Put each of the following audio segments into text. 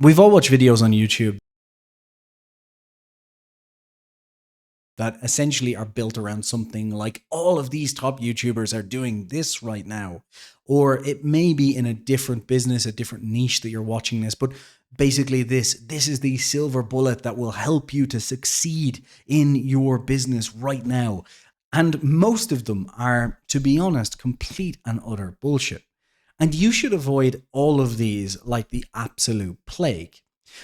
We've all watched videos on YouTube that essentially are built around something like all of these top YouTubers are doing this right now. Or it may be in a different business, a different niche that you're watching this, but basically this is the silver bullet that will help you to succeed in your business right now. And most of them are, to be honest, complete and utter bullshit. And you should avoid all of these like the absolute plague.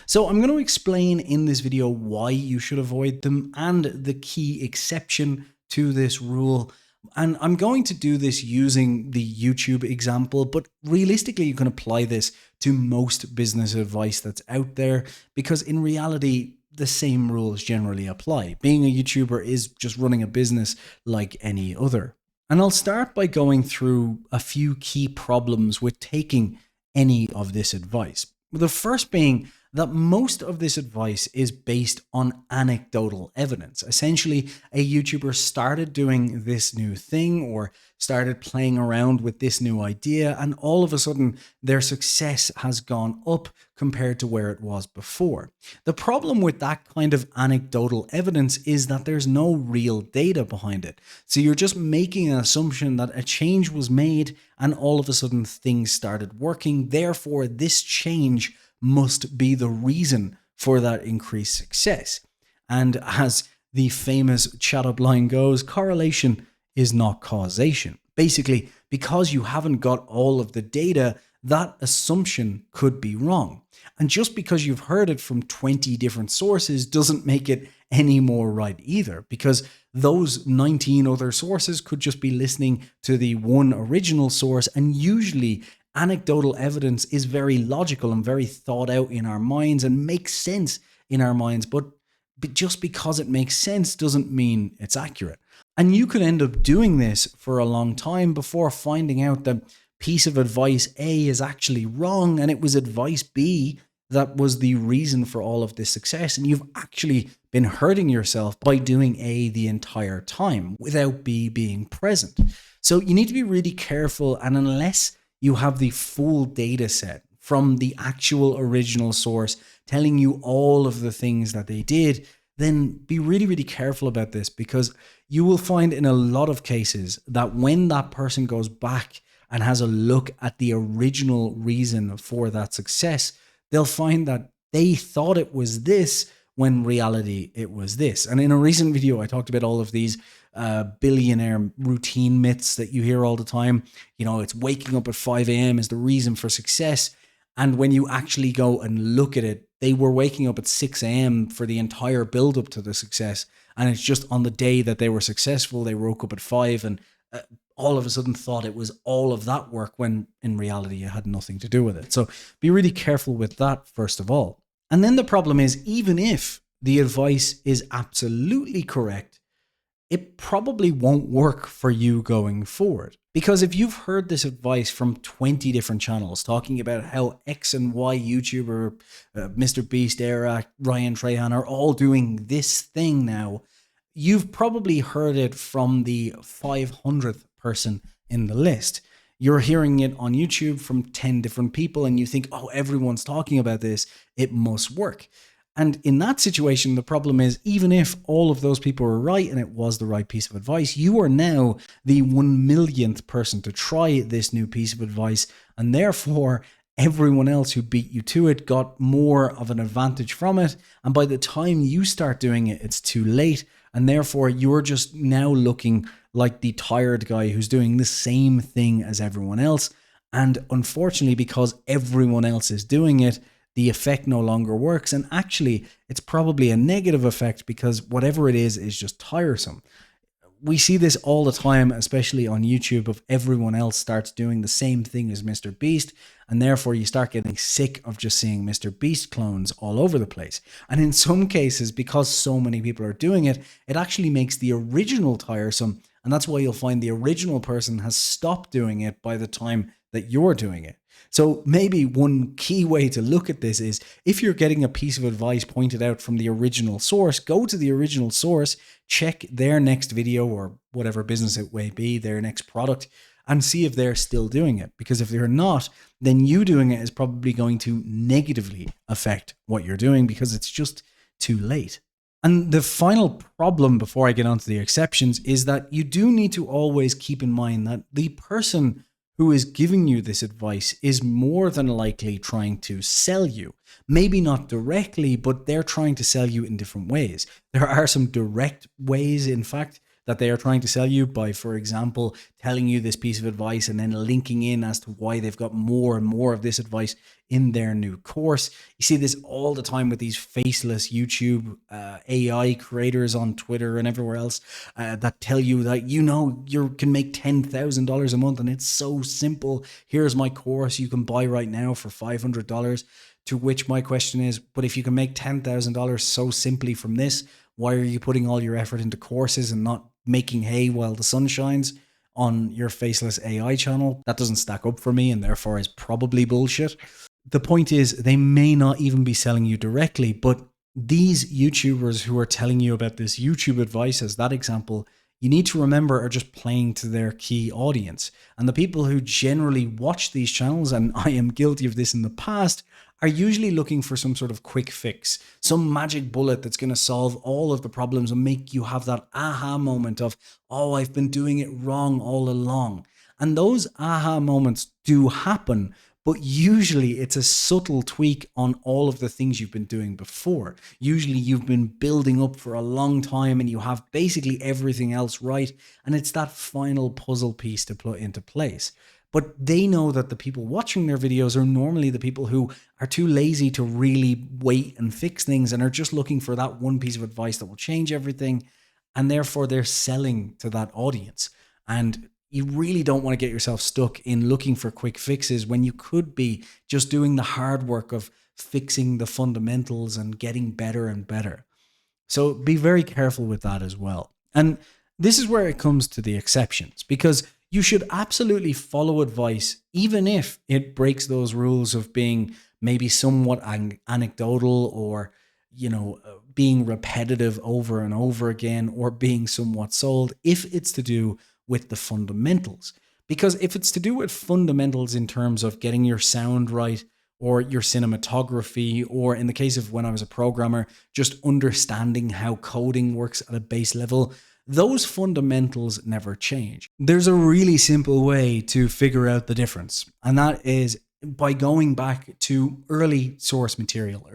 So I'm going to explain in this video why you should avoid them and the key exception to this rule. And I'm going to do this using the YouTube example, but realistically you can apply this to most business advice that's out there, because in reality, the same rules generally apply. Being a YouTuber is just running a business like any other. And I'll start by going through a few key problems with taking any of this advice. The first being that most of this advice is based on anecdotal evidence. Essentially, a YouTuber started doing this new thing or started playing around with this new idea, and all of a sudden their success has gone up compared to where it was before. The problem with that kind of anecdotal evidence is that there's no real data behind it. So you're just making an assumption that a change was made and all of a sudden things started working. Therefore, this change must be the reason for that increased success. And as the famous chat up line goes, correlation is not causation. Basically, because you haven't got all of the data, that assumption could be wrong. And just because you've heard it from 20 different sources doesn't make it any more right either, because those 19 other sources could just be listening to the one original source. And usually anecdotal evidence is very logical and very thought out in our minds and makes sense in our minds, but just because it makes sense doesn't mean it's accurate. And you could end up doing this for a long time before finding out that piece of advice A is actually wrong and it was advice B that was the reason for all of this success, and you've actually been hurting yourself by doing A the entire time without B being present. So you need to be really careful, and unless you have the full data set from the actual original source telling you all of the things that they did, then be really, really careful about this, because you will find in a lot of cases that when that person goes back and has a look at the original reason for that success, they'll find that they thought it was this when reality it was this. And in a recent video, I talked about all of these billionaire routine myths that you hear all the time. You know, it's waking up at 5 a.m. is the reason for success. And when you actually go and look at it, they were waking up at 6 a.m. for the entire build up to the success. And it's just on the day that they were successful, they woke up at 5 and all of a sudden thought it was all of that work when in reality it had nothing to do with it. So be really careful with that, first of all. And then the problem is, even if the advice is absolutely correct, it probably won't work for you going forward. Because if you've heard this advice from 20 different channels talking about how X and Y YouTuber, Mr. Beast, Era, Ryan Trahan are all doing this thing now, you've probably heard it from the 500th person in the list. You're hearing it on YouTube from 10 different people and you think, oh, everyone's talking about this, it must work. And in that situation, the problem is, even if all of those people were right and it was the right piece of advice, you are now the 1 millionth person to try this new piece of advice. And therefore, everyone else who beat you to it got more of an advantage from it. And by the time you start doing it, it's too late. And therefore, you're just now looking like the tired guy who's doing the same thing as everyone else. And unfortunately, because everyone else is doing it, the effect no longer works. And actually, it's probably a negative effect, because whatever it is just tiresome. We see this all the time, especially on YouTube, if everyone else starts doing the same thing as Mr. Beast, and therefore you start getting sick of just seeing Mr. Beast clones all over the place. And in some cases, because so many people are doing it, it actually makes the original tiresome, and that's why you'll find the original person has stopped doing it by the time that you're doing it. So maybe one key way to look at this is, if you're getting a piece of advice pointed out from the original source, go to the original source, check their next video or whatever business it may be, their next product, and see if they're still doing it. Because if they're not, then you doing it is probably going to negatively affect what you're doing because it's just too late. And the final problem before I get onto the exceptions is that you do need to always keep in mind that the person who is giving you this advice is more than likely trying to sell you. Maybe not directly, but they're trying to sell you in different ways. There are some direct ways, in fact, that they are trying to sell you by, for example, telling you this piece of advice and then linking in as to why they've got more and more of this advice in their new course. You see this all the time with these faceless YouTube AI creators on Twitter and everywhere else that tell you that, you can make $10,000 a month and it's so simple. Here's my course you can buy right now for $500. To which my question is, but if you can make $10,000 so simply from this, why are you putting all your effort into courses and not making hay while the sun shines on your faceless AI channel? That doesn't stack up for me and therefore is probably bullshit. The point is, they may not even be selling you directly, but these YouTubers who are telling you about this YouTube advice, as that example, you need to remember are just playing to their key audience. And the people who generally watch these channels, and I am guilty of this in the past, are usually looking for some sort of quick fix, some magic bullet that's going to solve all of the problems and make you have that aha moment of, oh, I've been doing it wrong all along. And those aha moments do happen, but usually it's a subtle tweak on all of the things you've been doing before. Usually you've been building up for a long time and you have basically everything else right, and it's that final puzzle piece to put into place. But they know that the people watching their videos are normally the people who are too lazy to really wait and fix things and are just looking for that one piece of advice that will change everything. And therefore they're selling to that audience. And you really don't want to get yourself stuck in looking for quick fixes when you could be just doing the hard work of fixing the fundamentals and getting better and better. So be very careful with that as well. And this is where it comes to the exceptions, because you should absolutely follow advice, even if it breaks those rules of being maybe somewhat anecdotal or, being repetitive over and over again, or being somewhat sold, if it's to do with the fundamentals. Because if it's to do with fundamentals in terms of getting your sound right, or your cinematography, or in the case of when I was a programmer, just understanding how coding works at a base level, those fundamentals never change. There's a really simple way to figure out the difference, and that is by going back to earlier source material,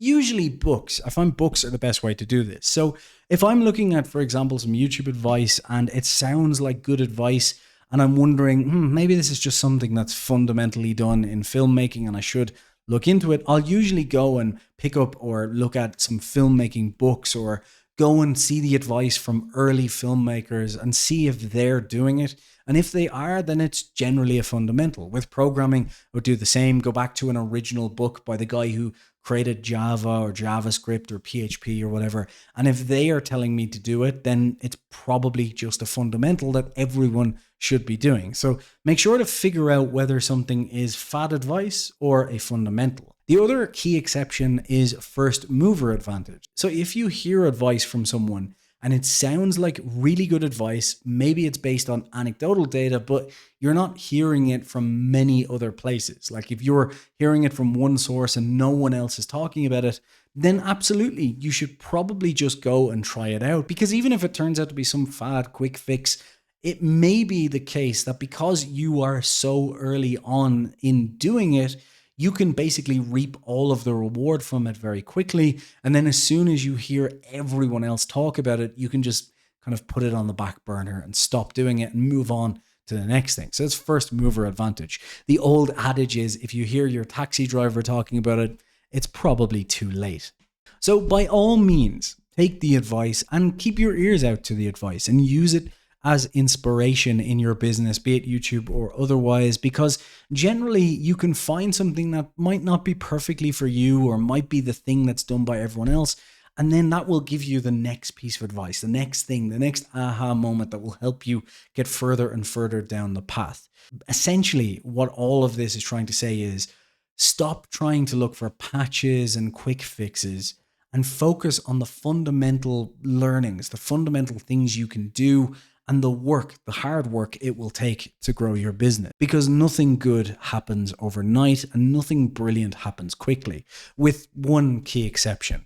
usually books. I find books are the best way to do this. So if I'm looking at, for example, some YouTube advice and it sounds like good advice, and I'm wondering, maybe this is just something that's fundamentally done in filmmaking and I should look into it, I'll usually go and pick up or look at some filmmaking books, or go and see the advice from early filmmakers and see if they're doing it. And if they are, then it's generally a fundamental. With programming, I would do the same. Go back to an original book by the guy who created Java or JavaScript or PHP or whatever. And if they are telling me to do it, then it's probably just a fundamental that everyone should be doing. So make sure to figure out whether something is fad advice or a fundamental. The other key exception is first mover advantage. So if you hear advice from someone and it sounds like really good advice, maybe it's based on anecdotal data, but you're not hearing it from many other places. Like if you're hearing it from one source and no one else is talking about it, then absolutely, you should probably just go and try it out. Because even if it turns out to be some fad quick fix, it may be the case that because you are so early on in doing it, you can basically reap all of the reward from it very quickly. And then as soon as you hear everyone else talk about it, you can just kind of put it on the back burner and stop doing it and move on to the next thing. So it's first mover advantage. The old adage is, if you hear your taxi driver talking about it, it's probably too late. So by all means, take the advice and keep your ears out to the advice and use it as inspiration in your business, be it YouTube or otherwise, because generally you can find something that might not be perfectly for you or might be the thing that's done by everyone else. And then that will give you the next piece of advice, the next thing, the next aha moment that will help you get further and further down the path. Essentially, what all of this is trying to say is stop trying to look for patches and quick fixes and focus on the fundamental learnings, the fundamental things you can do, and the hard work it will take to grow your business. Because nothing good happens overnight and nothing brilliant happens quickly, with one key exception: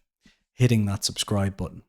hitting that subscribe button.